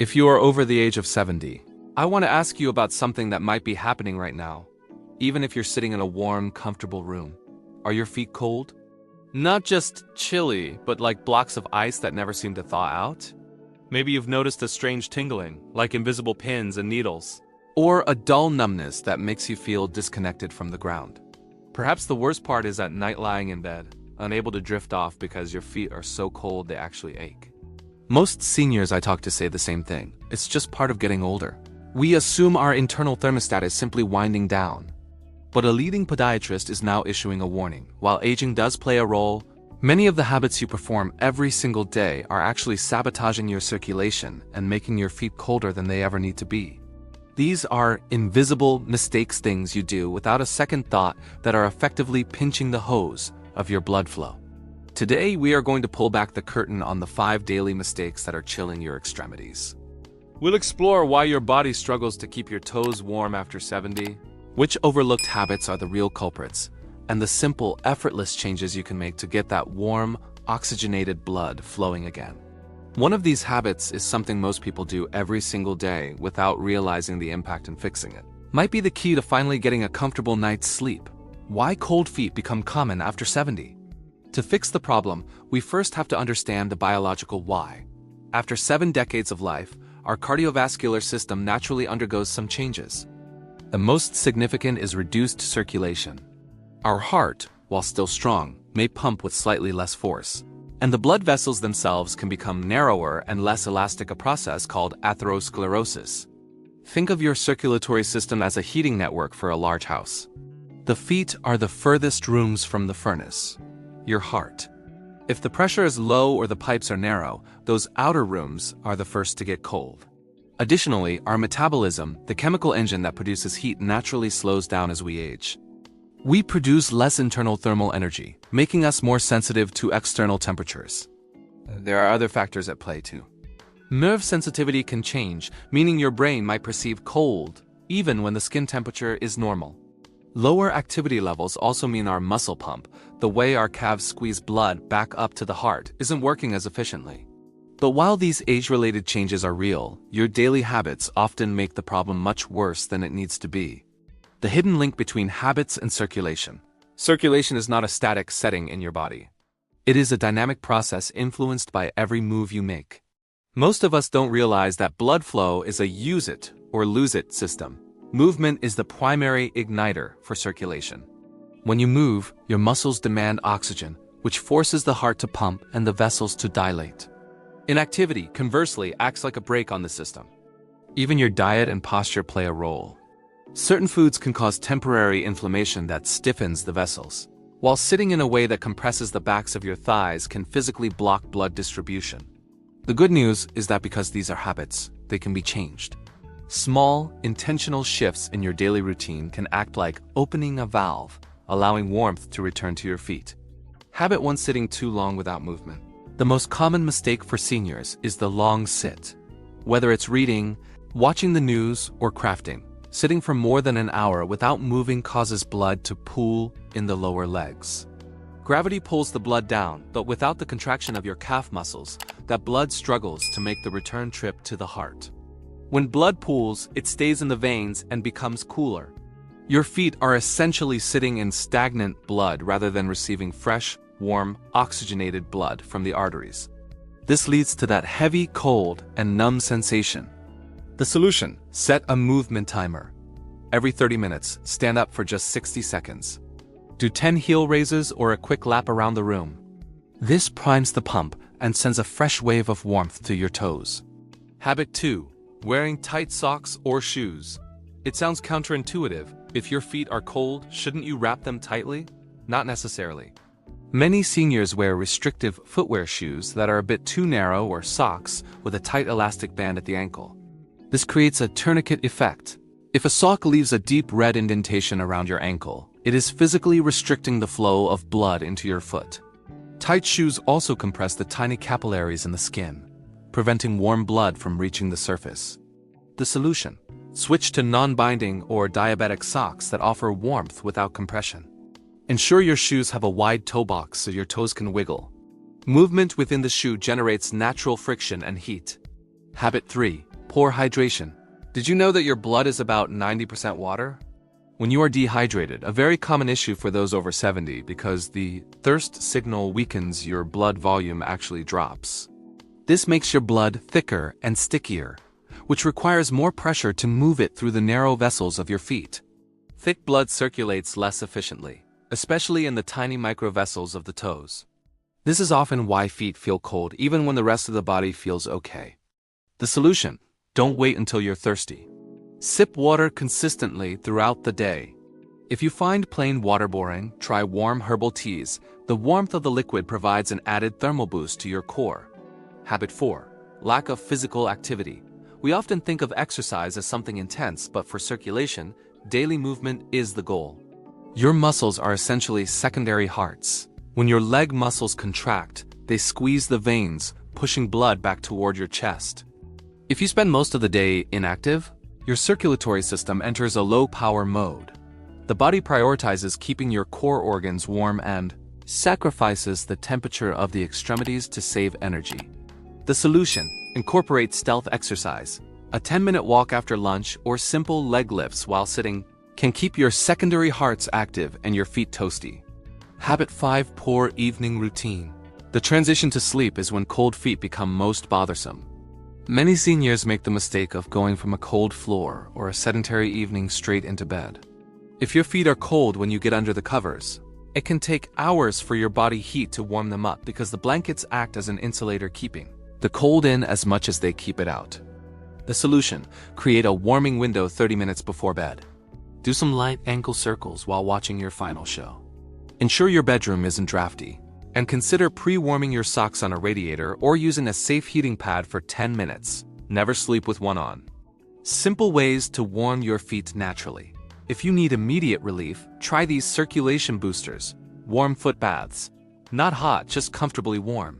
If you are over the age of 70, I want to ask you about something that might be happening right now. Even if you're sitting in a warm, comfortable room, are your feet cold? Not just chilly, but like blocks of ice that never seem to thaw out? Maybe you've noticed a strange tingling, like invisible pins and needles. Or a dull numbness that makes you feel disconnected from the ground. Perhaps the worst part is at night lying in bed, unable to drift off because your feet are so cold they actually ache. Most seniors I talk to say the same thing. It's just part of getting older. We assume our internal thermostat is simply winding down. But a leading podiatrist is now issuing a warning. While aging does play a role, many of the habits you perform every single day are actually sabotaging your circulation and making your feet colder than they ever need to be. These are invisible mistakes, things you do without a second thought that are effectively pinching the hose of your blood flow. Today, we are going to pull back the curtain on the 5 daily mistakes that are chilling your extremities. We'll explore why your body struggles to keep your toes warm after 70, which overlooked habits are the real culprits, and the simple, effortless changes you can make to get that warm, oxygenated blood flowing again. One of these habits is something most people do every single day without realizing the impact in fixing it. Might be the key to finally getting a comfortable night's sleep. Why cold feet become common after 70? To fix the problem, we first have to understand the biological why. After 7 decades of life, our cardiovascular system naturally undergoes some changes. The most significant is reduced circulation. Our heart, while still strong, may pump with slightly less force. And the blood vessels themselves can become narrower and less elastic, a process called atherosclerosis. Think of your circulatory system as a heating network for a large house. The feet are the furthest rooms from the furnace. Your heart. If the pressure is low or the pipes are narrow, those outer rooms are the first to get cold. Additionally, our metabolism, the chemical engine that produces heat, naturally slows down as we age. We produce less internal thermal energy, making us more sensitive to external temperatures. There are other factors at play too. Nerve sensitivity can change, meaning your brain might perceive cold, even when the skin temperature is normal. Lower activity levels also mean our muscle pump, the way our calves squeeze blood back up to the heart, isn't working as efficiently. But while these age-related changes are real, your daily habits often make the problem much worse than it needs to be. The hidden link between habits and circulation. Circulation is not a static setting in your body. It is a dynamic process influenced by every move you make. Most of us don't realize that blood flow is a use it or lose it system. Movement is the primary igniter for circulation. When you move, your muscles demand oxygen, which forces the heart to pump and the vessels to dilate. Inactivity, conversely, acts like a brake on the system. Even your diet and posture play a role. Certain foods can cause temporary inflammation that stiffens the vessels, while sitting in a way that compresses the backs of your thighs can physically block blood distribution. The good news is that because these are habits, they can be changed. Small, intentional shifts in your daily routine can act like opening a valve, allowing warmth to return to your feet. Habit 1: sitting too long without movement. The most common mistake for seniors is the long sit. Whether it's reading, watching the news, or crafting, sitting for more than an hour without moving causes blood to pool in the lower legs. Gravity pulls the blood down, but without the contraction of your calf muscles, that blood struggles to make the return trip to the heart. When blood pools, it stays in the veins and becomes cooler. Your feet are essentially sitting in stagnant blood rather than receiving fresh, warm, oxygenated blood from the arteries. This leads to that heavy, cold, and numb sensation. The solution: set a movement timer. Every 30 minutes, stand up for just 60 seconds. Do 10 heel raises or a quick lap around the room. This primes the pump and sends a fresh wave of warmth to your toes. Habit 2: wearing tight socks or shoes. It sounds counterintuitive. If your feet are cold, shouldn't you wrap them tightly? Not necessarily. Many seniors wear restrictive footwear shoes that are a bit too narrow, or socks with a tight elastic band at the ankle. This creates a tourniquet effect. If a sock leaves a deep red indentation around your ankle, it is physically restricting the flow of blood into your foot. Tight shoes also compress the tiny capillaries in the skin, preventing warm blood from reaching the surface. The solution: switch to non-binding or diabetic socks that offer warmth without compression. Ensure your shoes have a wide toe box so your toes can wiggle. Movement within the shoe generates natural friction and heat. Habit 3: Poor hydration. Did you know that your blood is about 90% water? When you are dehydrated, a very common issue for those over 70 because the thirst signal weakens, your blood volume actually drops. This makes your blood thicker and stickier, which requires more pressure to move it through the narrow vessels of your feet. Thick blood circulates less efficiently, especially in the tiny microvessels of the toes. This is often why feet feel cold even when the rest of the body feels okay. The solution: don't wait until you're thirsty. Sip water consistently throughout the day. If you find plain water boring, try warm herbal teas. The warmth of the liquid provides an added thermal boost to your core. Habit 4. Lack of physical activity. We often think of exercise as something intense, but for circulation, daily movement is the goal. Your muscles are essentially secondary hearts. When your leg muscles contract, they squeeze the veins, pushing blood back toward your chest. If you spend most of the day inactive, your circulatory system enters a low-power mode. The body prioritizes keeping your core organs warm and sacrifices the temperature of the extremities to save energy. The solution: incorporate stealth exercise. A 10-minute walk after lunch or simple leg lifts while sitting can keep your secondary hearts active and your feet toasty. Habit 5. Poor evening routine. The transition to sleep is when cold feet become most bothersome. Many seniors make the mistake of going from a cold floor or a sedentary evening straight into bed. If your feet are cold when you get under the covers, it can take hours for your body heat to warm them up because the blankets act as an insulator, keeping the cold in as much as they keep it out. The solution: create a warming window 30 minutes before bed. Do some light ankle circles while watching your final show. Ensure your bedroom isn't drafty, and consider pre-warming your socks on a radiator or using a safe heating pad for 10 minutes. Never sleep with one on. Simple ways to warm your feet naturally. If you need immediate relief, try these circulation boosters. Warm foot baths. Not hot, just comfortably warm.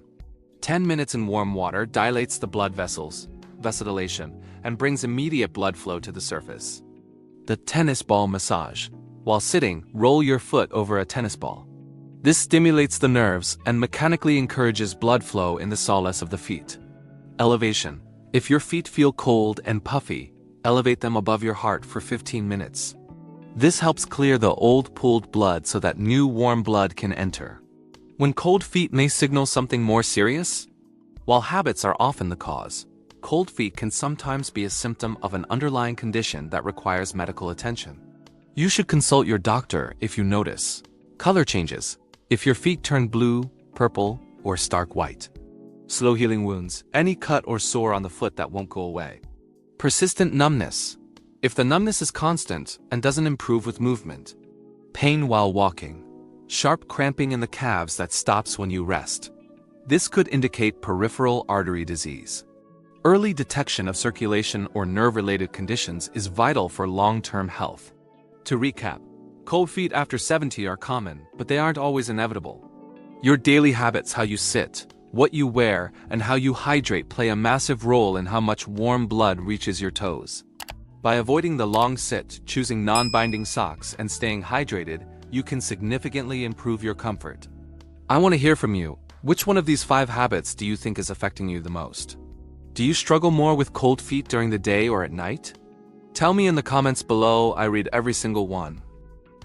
10 minutes in warm water dilates the blood vessels, vasodilation, and brings immediate blood flow to the surface. The tennis ball massage. While sitting, roll your foot over a tennis ball. This stimulates the nerves and mechanically encourages blood flow in the solace of the feet. Elevation. If your feet feel cold and puffy, elevate them above your heart for 15 minutes. This helps clear the old pooled blood so that new warm blood can enter. When cold feet may signal something more serious, while habits are often the cause, cold feet can sometimes be a symptom of an underlying condition that requires medical attention. You should consult your doctor if you notice color changes. If your feet turn blue, purple, or stark white. Slow healing wounds, any cut or sore on the foot that won't go away. Persistent numbness. If the numbness is constant and doesn't improve with movement. Pain while walking. Sharp cramping in the calves that stops when you rest. This could indicate peripheral artery disease. Early detection of circulation or nerve-related conditions is vital for long-term health. To recap, cold feet after 70 are common, but they aren't always inevitable. Your daily habits, how you sit, what you wear, and how you hydrate play a massive role in how much warm blood reaches your toes. By avoiding the long sit, choosing non-binding socks, and staying hydrated, you can significantly improve your comfort. I want to hear from you. Which one of these 5 habits do you think is affecting you the most? Do you struggle more with cold feet during the day or at night? Tell me in the comments below. I read every single one.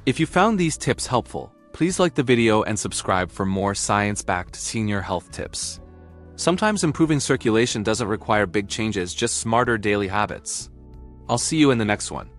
If you found these tips helpful, please like the video and subscribe for more science-backed senior health tips. Sometimes improving circulation doesn't require big changes, just smarter daily habits. I'll see you in the next one.